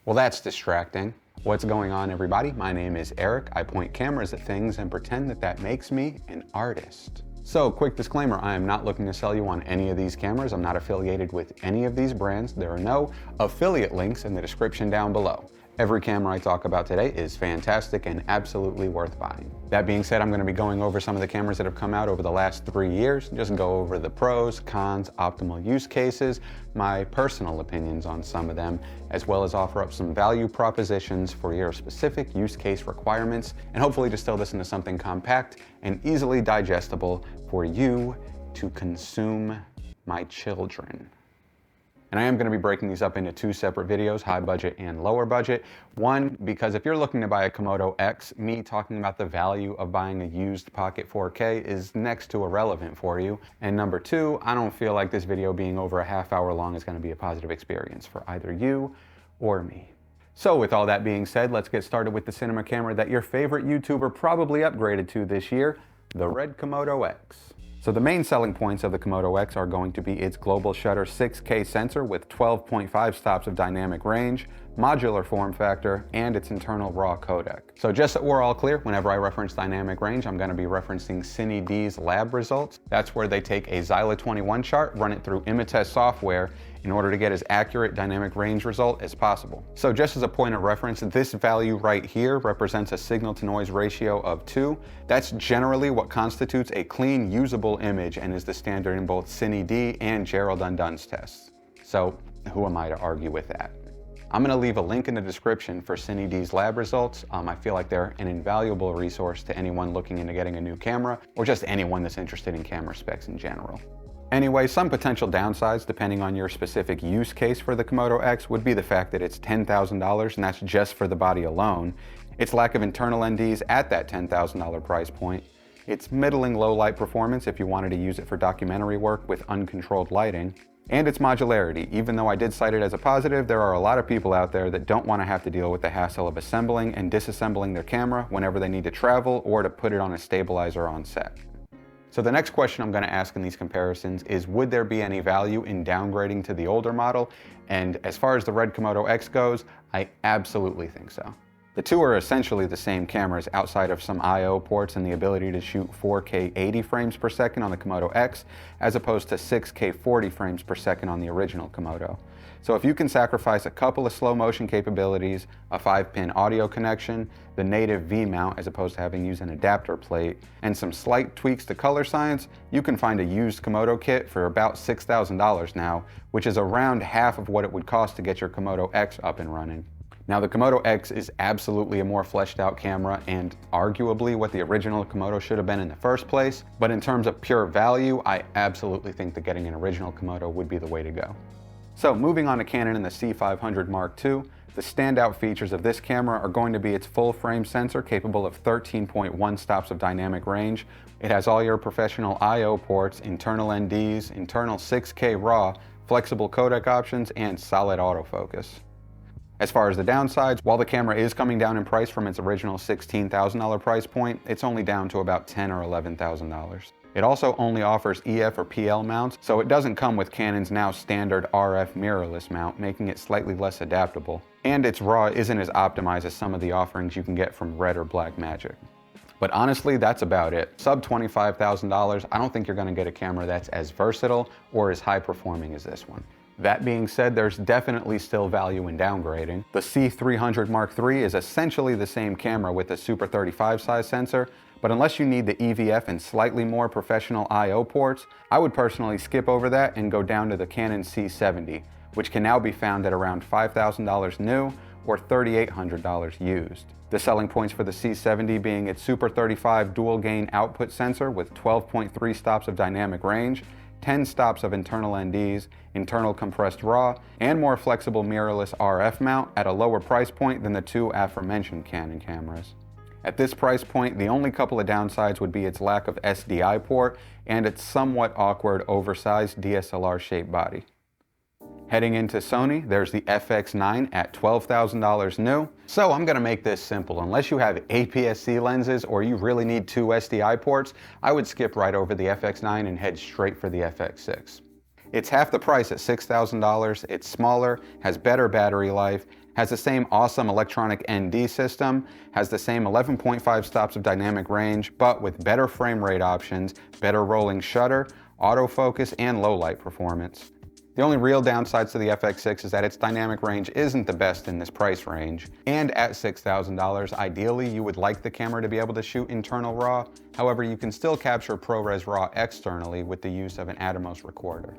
Well, that's distracting. What's going on, everybody? My name is Eric. I point cameras at things and pretend that makes me an artist. So, quick disclaimer, I am not looking to sell you on any of these cameras. I'm not affiliated with any of these brands. There are no affiliate links in the description down below. Every camera I talk about today is fantastic and absolutely worth buying. That being said, I'm going to be going over some of the cameras that have come out over the last 3 years, just go over the pros, cons, optimal use cases, my personal opinions on some of them, as well as offer up some value propositions for your specific use case requirements, and hopefully distill this into something compact and easily digestible for you to consume, my children. And I am going to be breaking these up into 2 separate videos, high budget and lower budget. One, because if you're looking to buy a Komodo X, me talking about the value of buying a used Pocket 4K is next to irrelevant for you. And number 2, I don't feel like this video being over a half hour long is going to be a positive experience for either you or me. So with all that being said, let's get started with the cinema camera that your favorite YouTuber probably upgraded to this year, the red Komodo X. So the main selling points of the Komodo X are going to be its global shutter 6K sensor with 12.5 stops of dynamic range, modular form factor, and its internal RAW codec. So just so we're all clear, whenever I reference dynamic range, I'm going to be referencing CineD's lab results. That's where they take a Xyla 21 chart, run it through Imatest software in order to get as accurate dynamic range result as possible. So just as a point of reference, this value right here represents a signal to noise ratio of 2. That's generally what constitutes a clean, usable image and is the standard in both CineD and Gerald Undun's tests. So who am I to argue with that? I'm going to leave a link in the description for CineD's lab results. I feel like they're an invaluable resource to anyone looking into getting a new camera, or just anyone that's interested in camera specs in general. Anyway, some potential downsides, depending on your specific use case for the Komodo X, would be the fact that it's $10,000, and that's just for the body alone, its lack of internal NDs at that $10,000 price point, its middling low light performance if you wanted to use it for documentary work with uncontrolled lighting, and its modularity. Even though I did cite it as a positive, there are a lot of people out there that don't want to have to deal with the hassle of assembling and disassembling their camera whenever they need to travel or to put it on a stabilizer on set. So the next question I'm going to ask in these comparisons is, would there be any value in downgrading to the older model? And as far as the red Komodo X goes, I absolutely think so. The two are essentially the same cameras outside of some I/O ports and the ability to shoot 4K 80 frames per second on the Komodo X, as opposed to 6K 40 frames per second on the original Komodo. So if you can sacrifice a couple of slow motion capabilities, a 5-pin audio connection, the native V-mount as opposed to having to use an adapter plate, and some slight tweaks to color science, you can find a used Komodo kit for about $6,000 now, which is around half of what it would cost to get your Komodo X up and running. Now the Komodo X is absolutely a more fleshed out camera and arguably what the original Komodo should have been in the first place, but in terms of pure value, I absolutely think that getting an original Komodo would be the way to go. So moving on to Canon and the C500 Mark II, the standout features of this camera are going to be its full frame sensor capable of 13.1 stops of dynamic range. It has all your professional I/O ports, internal NDs, internal 6K RAW, flexible codec options, and solid autofocus. As far as the downsides, while the camera is coming down in price from its original $16,000 price point, it's only down to about $10,000 or $11,000. It also only offers EF or PL mounts, so it doesn't come with Canon's now standard RF mirrorless mount, making it slightly less adaptable. And its RAW isn't as optimized as some of the offerings you can get from Red or Blackmagic. But honestly, that's about it. Sub $25,000, I don't think you're going to get a camera that's as versatile or as high performing as this one. That being said, there's definitely still value in downgrading. The C300 Mark III is essentially the same camera with a Super 35 size sensor, but unless you need the EVF and slightly more professional I/O ports, I would personally skip over that and go down to the Canon C70, which can now be found at around $5,000 new or $3,800 used. The selling points for the C70 being its Super 35 dual gain output sensor with 12.3 stops of dynamic range, 10 stops of internal NDs, internal compressed RAW, and more flexible mirrorless RF mount at a lower price point than the two aforementioned Canon cameras. At this price point, the only couple of downsides would be its lack of SDI port and its somewhat awkward, oversized DSLR-shaped body. Heading into Sony, there's the FX9 at $12,000 new. So I'm gonna make this simple. Unless you have APS-C lenses or you really need 2 SDI ports, I would skip right over the FX9 and head straight for the FX6. It's half the price at $6,000, it's smaller, has better battery life, has the same awesome electronic ND system, has the same 11.5 stops of dynamic range, but with better frame rate options, better rolling shutter, autofocus, and low light performance. The only real downsides to the FX6 is that its dynamic range isn't the best in this price range. And at $6,000, ideally you would like the camera to be able to shoot internal RAW. However, you can still capture ProRes RAW externally with the use of an Atomos recorder.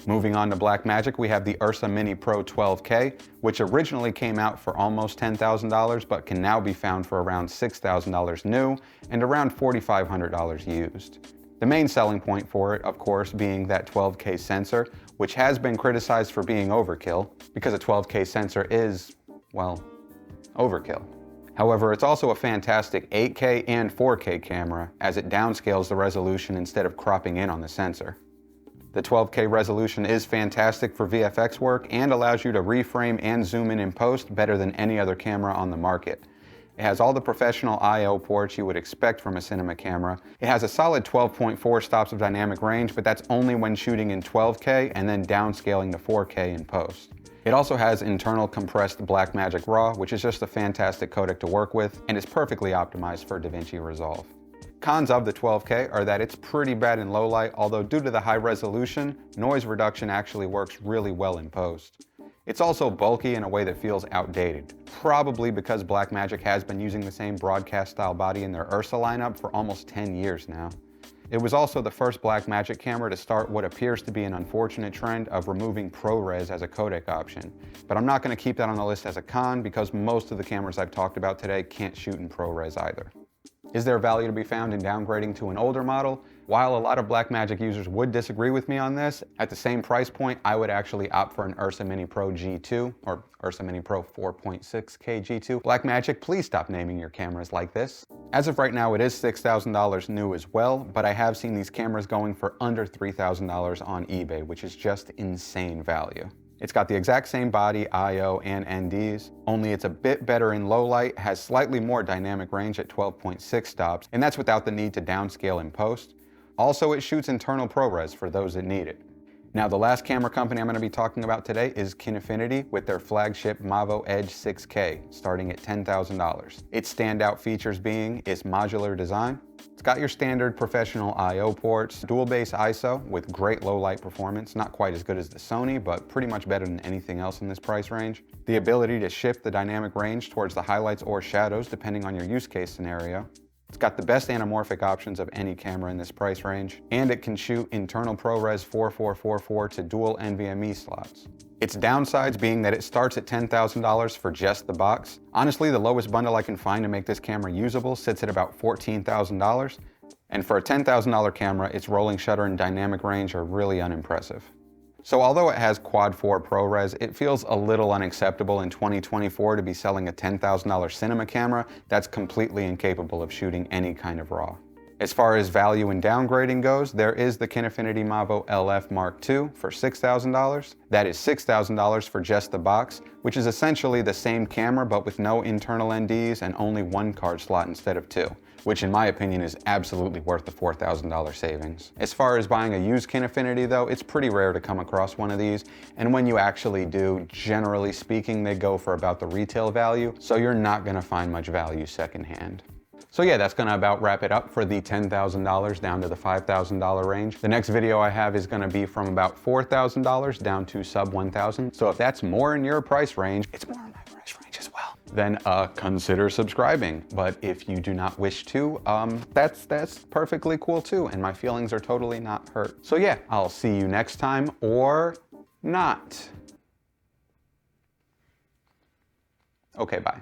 Moving on to Blackmagic, we have the Ursa Mini Pro 12K, which originally came out for almost $10,000, but can now be found for around $6,000 new and around $4,500 used. The main selling point for it, of course, being that 12K sensor, which has been criticized for being overkill, because a 12K sensor is, well, overkill. However, it's also a fantastic 8K and 4K camera, as it downscales the resolution instead of cropping in on the sensor. The 12K resolution is fantastic for VFX work and allows you to reframe and zoom in post better than any other camera on the market. It has all the professional I/O ports you would expect from a cinema camera. It has a solid 12.4 stops of dynamic range, but that's only when shooting in 12K and then downscaling to 4K in post. It also has internal compressed Blackmagic RAW, which is just a fantastic codec to work with, and is perfectly optimized for DaVinci Resolve. Cons of the 12K are that it's pretty bad in low light, although due to the high resolution, noise reduction actually works really well in post. It's also bulky in a way that feels outdated, probably because Blackmagic has been using the same broadcast style body in their Ursa lineup for almost 10 years now. It was also the first Blackmagic camera to start what appears to be an unfortunate trend of removing ProRes as a codec option. But I'm not going to keep that on the list as a con because most of the cameras I've talked about today can't shoot in ProRes either. Is there value to be found in downgrading to an older model? While a lot of Blackmagic users would disagree with me on this, at the same price point, I would actually opt for an Ursa Mini Pro G2 or Ursa Mini Pro 4.6K G2. Blackmagic, please stop naming your cameras like this. As of right now, it is $6,000 new as well, but I have seen these cameras going for under $3,000 on eBay, which is just insane value. It's got the exact same body, I/O, and NDs, only it's a bit better in low light, has slightly more dynamic range at 12.6 stops, and that's without the need to downscale in post. Also, it shoots internal ProRes for those that need it. Now, the last camera company I'm going to be talking about today is Affinity with their flagship Mavo Edge 6K, starting at $10,000. Its standout features being its modular design. It's got your standard professional I/O ports, dual base ISO with great low light performance, not quite as good as the Sony, but pretty much better than anything else in this price range. The ability to shift the dynamic range towards the highlights or shadows depending on your use case scenario. It's got the best anamorphic options of any camera in this price range, and it can shoot internal ProRes 4444 to dual NVMe slots. Its downsides being that it starts at $10,000 for just the box. Honestly, the lowest bundle I can find to make this camera usable sits at about $14,000, and for a $10,000 camera, its rolling shutter and dynamic range are really unimpressive. So although it has Quad 4 ProRes, it feels a little unacceptable in 2024 to be selling a $10,000 cinema camera that's completely incapable of shooting any kind of RAW. As far as value and downgrading goes, there is the Affinity Mavo LF Mark II for $6,000. That is $6,000 for just the box, which is essentially the same camera but with no internal NDs and only one card slot instead of two, which in my opinion is absolutely worth the $4,000 savings. As far as buying a used Affinity though, it's pretty rare to come across one of these, and when you actually do, generally speaking, they go for about the retail value, so you're not gonna find much value secondhand. So yeah, that's gonna about wrap it up for the $10,000 down to the $5,000 range. The next video I have is gonna be from about $4,000 down to sub $1,000. So if that's more in your price range, it's more in my price range as well, then consider subscribing. But if you do not wish to, that's perfectly cool too, and my feelings are totally not hurt. So yeah, I'll see you next time, or not. Okay, bye.